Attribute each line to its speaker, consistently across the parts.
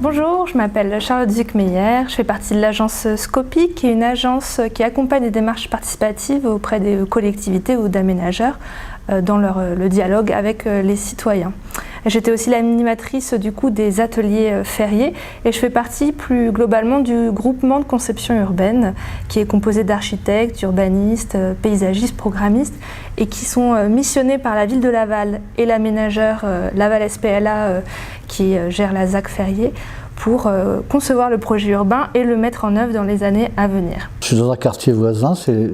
Speaker 1: Bonjour, je m'appelle Charlotte Zuckmeyer, je fais partie de l'agence Scopy, qui est une agence qui accompagne les démarches participatives auprès des collectivités ou d'aménageurs dans le dialogue avec les citoyens. J'étais aussi l'animatrice du coup des ateliers fériés et je fais partie plus globalement du groupement de conception urbaine qui est composé d'architectes, urbanistes, paysagistes, programmistes et qui sont missionnés par la ville de Laval et l'aménageur Laval SPLA qui gère la ZAC Ferrier pour concevoir le projet urbain et le mettre en œuvre dans les années à venir.
Speaker 2: Je suis dans un quartier voisin, c'est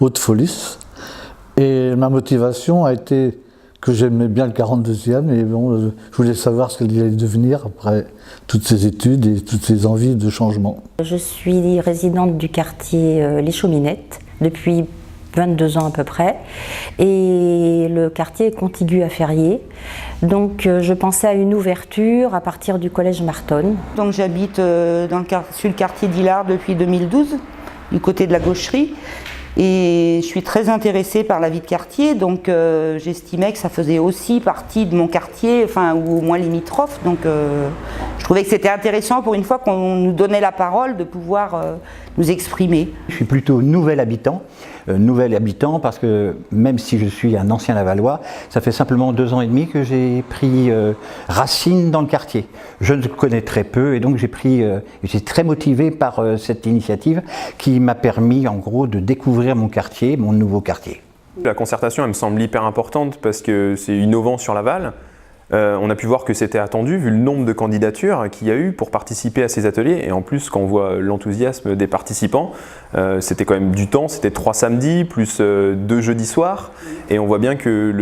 Speaker 2: Haute-Folis, et ma motivation a été que j'aimais bien le 42e et bon, je voulais savoir ce qu'il allait devenir après toutes ces études et toutes ces envies de changement.
Speaker 3: Je suis résidente du quartier Les Chauminettes depuis 22 ans à peu près et le quartier est contigu à Ferrier. Donc je pensais à une ouverture à partir du collège Martonne.
Speaker 4: Donc j'habite sur le quartier d'Hillard depuis 2012, du côté de la gaucherie. Et je suis très intéressée par la vie de quartier, donc j'estimais que ça faisait aussi partie de mon quartier, enfin, ou au moins limitrophe. Donc je trouvais que c'était intéressant pour une fois qu'on nous donnait la parole de pouvoir nous exprimer.
Speaker 5: Je suis plutôt nouvel habitant parce que même si je suis un ancien Lavallois, ça fait simplement 2 ans et demi que j'ai pris racine dans le quartier. Je ne connais très peu et donc j'étais très motivé par cette initiative qui m'a permis en gros de découvrir mon quartier, mon nouveau quartier.
Speaker 6: La concertation elle me semble hyper importante parce que c'est innovant sur Laval. On a pu voir que c'était attendu vu le nombre de candidatures qu'il y a eu pour participer à ces ateliers et en plus quand on voit l'enthousiasme des participants, c'était quand même du temps, c'était 3 samedis plus 2 jeudis soirs et on voit bien que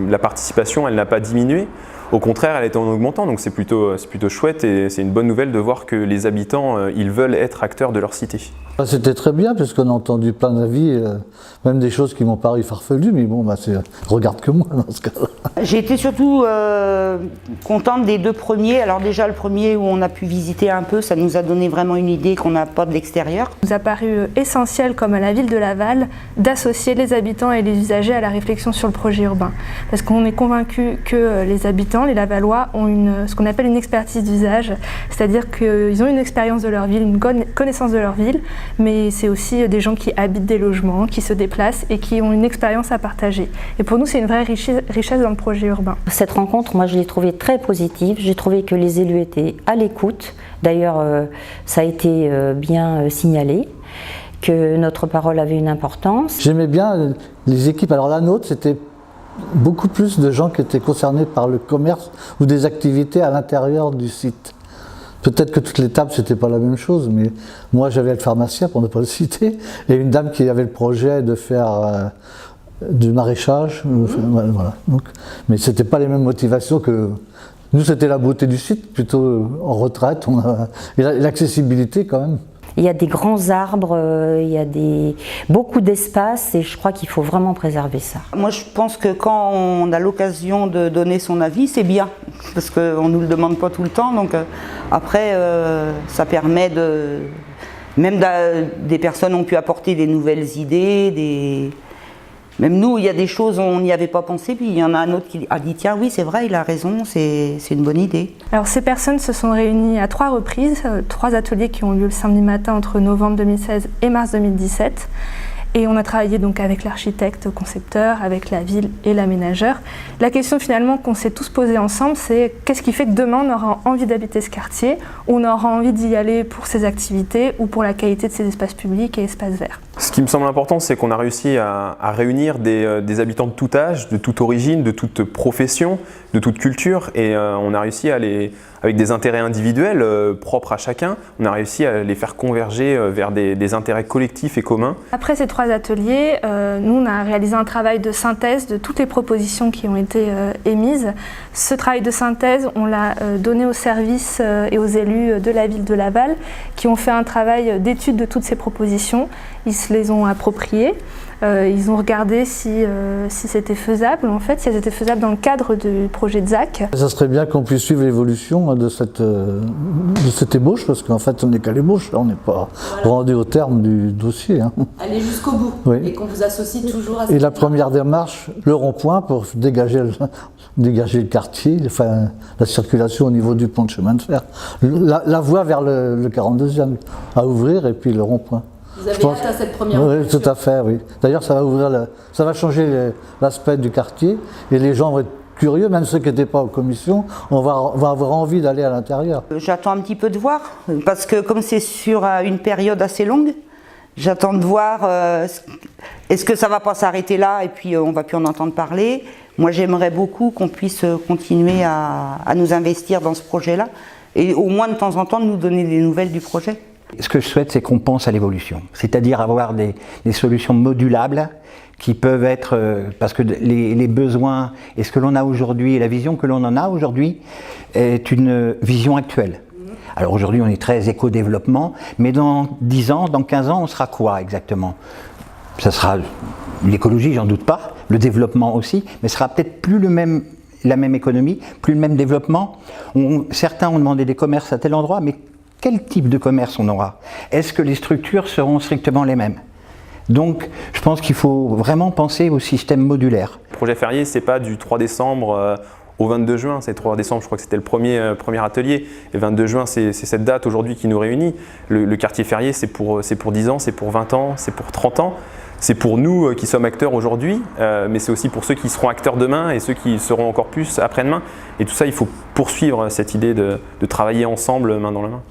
Speaker 6: la participation elle n'a pas diminué. Au contraire, elle est en augmentant, donc c'est plutôt chouette et c'est une bonne nouvelle de voir que les habitants, ils veulent être acteurs de leur cité.
Speaker 2: C'était très bien parce qu'on a entendu plein d'avis, même des choses qui m'ont paru farfelues, mais bon, regarde que moi dans ce cas-là.
Speaker 4: J'ai été surtout contente des 2 premiers. Alors déjà le premier où on a pu visiter un peu, ça nous a donné vraiment une idée qu'on n'a pas de l'extérieur.
Speaker 1: Il nous a paru essentiel, comme à la ville de Laval, d'associer les habitants et les usagers à la réflexion sur le projet urbain. Parce qu'on est convaincu que les habitants, les Lavallois, ont ce qu'on appelle une expertise d'usage, c'est-à-dire qu'ils ont une expérience de leur ville, une connaissance de leur ville, mais c'est aussi des gens qui habitent des logements, qui se déplacent et qui ont une expérience à partager. Et pour nous, c'est une vraie richesse dans le projet urbain.
Speaker 3: Cette rencontre, moi je l'ai trouvée très positive, j'ai trouvé que les élus étaient à l'écoute, d'ailleurs ça a été bien signalé, que notre parole avait une importance.
Speaker 2: J'aimais bien les équipes, alors la nôtre c'était beaucoup plus de gens qui étaient concernés par le commerce ou des activités à l'intérieur du site. Peut-être que toutes les tables c'était pas la même chose, mais moi j'avais le pharmacien pour ne pas le citer, et une dame qui avait le projet de faire du maraîchage, voilà. Donc, mais c'était pas les mêmes motivations que nous, c'était la beauté du site, plutôt en retraite, et l'accessibilité quand même.
Speaker 3: Il y a des grands arbres, il y a beaucoup d'espace et je crois qu'il faut vraiment préserver ça.
Speaker 4: Moi je pense que quand on a l'occasion de donner son avis, c'est bien, parce qu'on ne nous le demande pas tout le temps, donc après ça permet des personnes ont pu apporter des nouvelles idées, même nous, il y a des choses, on n'y avait pas pensé, puis il y en a un autre qui a dit tiens oui c'est vrai, il a raison, c'est une bonne idée.
Speaker 1: Alors ces personnes se sont réunies à 3 reprises, 3 ateliers qui ont lieu le samedi matin entre novembre 2016 et mars 2017. Et on a travaillé donc avec l'architecte concepteur, avec la ville et l'aménageur. La question finalement qu'on s'est tous posée ensemble, c'est qu'est-ce qui fait que demain on aura envie d'habiter ce quartier, ou on aura envie d'y aller pour ses activités ou pour la qualité de ses espaces publics et espaces verts.
Speaker 6: Ce qui me semble important, c'est qu'on a réussi à réunir des habitants de tout âge, de toute origine, de toute profession, de toute culture, et on a réussi avec des intérêts individuels propres à chacun, on a réussi à les faire converger vers des intérêts collectifs et communs.
Speaker 1: Après ces 3 ateliers, nous on a réalisé un travail de synthèse de toutes les propositions qui ont été émises. Ce travail de synthèse, on l'a donné aux services et aux élus de la ville de Laval qui ont fait un travail d'étude de toutes ces propositions. Ils se les ont appropriées. Ils ont regardé si c'était faisable, en fait, si elles étaient faisables dans le cadre du projet de ZAC.
Speaker 2: Ça serait bien qu'on puisse suivre l'évolution de cette ébauche, parce qu'en fait, on n'est qu'à l'ébauche, on n'est pas rendu au terme du dossier. Hein.
Speaker 7: Aller jusqu'au bout,
Speaker 2: Oui.
Speaker 7: et qu'on vous associe toujours à
Speaker 2: Et la première démarche, le rond-point pour dégager le quartier, enfin, la circulation au niveau du pont de chemin de fer. La voie vers le 42e à ouvrir, et puis le rond-point.
Speaker 7: Vous avez hâte à cette première
Speaker 2: Oui,
Speaker 7: ouverture.
Speaker 2: tout à fait, oui. D'ailleurs, ça va changer l'aspect du quartier, et les gens vont être curieux, même ceux qui n'étaient pas en commission, on va avoir envie d'aller à l'intérieur.
Speaker 4: J'attends un petit peu de voir, parce que comme c'est sur une période assez longue, j'attends de voir est-ce que ça va pas s'arrêter là et puis on va plus en entendre parler. Moi j'aimerais beaucoup qu'on puisse continuer à nous investir dans ce projet-là et au moins de temps en temps nous donner des nouvelles du projet.
Speaker 5: Ce que je souhaite, c'est qu'on pense à l'évolution, c'est-à-dire avoir des solutions modulables qui peuvent être, parce que les besoins et ce que l'on a aujourd'hui et la vision que l'on en a aujourd'hui est une vision actuelle. Alors aujourd'hui on est très éco-développement, mais dans 10 ans, dans 15 ans, on sera quoi exactement? Ça sera l'écologie, j'en doute pas, le développement aussi, mais ce sera peut-être plus la même économie, plus le même développement. Certains ont demandé des commerces à tel endroit, mais quel type de commerce on aura? Est-ce que les structures seront strictement les mêmes? Donc, je pense qu'il faut vraiment penser au système modulaire.
Speaker 6: Le projet Ferrier, c'est pas du 3 décembre au 22 juin. C'est 3 décembre, je crois que c'était le premier atelier. Et 22 juin, c'est cette date aujourd'hui qui nous réunit. Le quartier Ferrier, c'est pour 10 ans, c'est pour 20 ans, c'est pour 30 ans. C'est pour nous qui sommes acteurs aujourd'hui, mais c'est aussi pour ceux qui seront acteurs demain et ceux qui seront encore plus après-demain. Et tout ça, il faut poursuivre cette idée de travailler ensemble, main dans la main.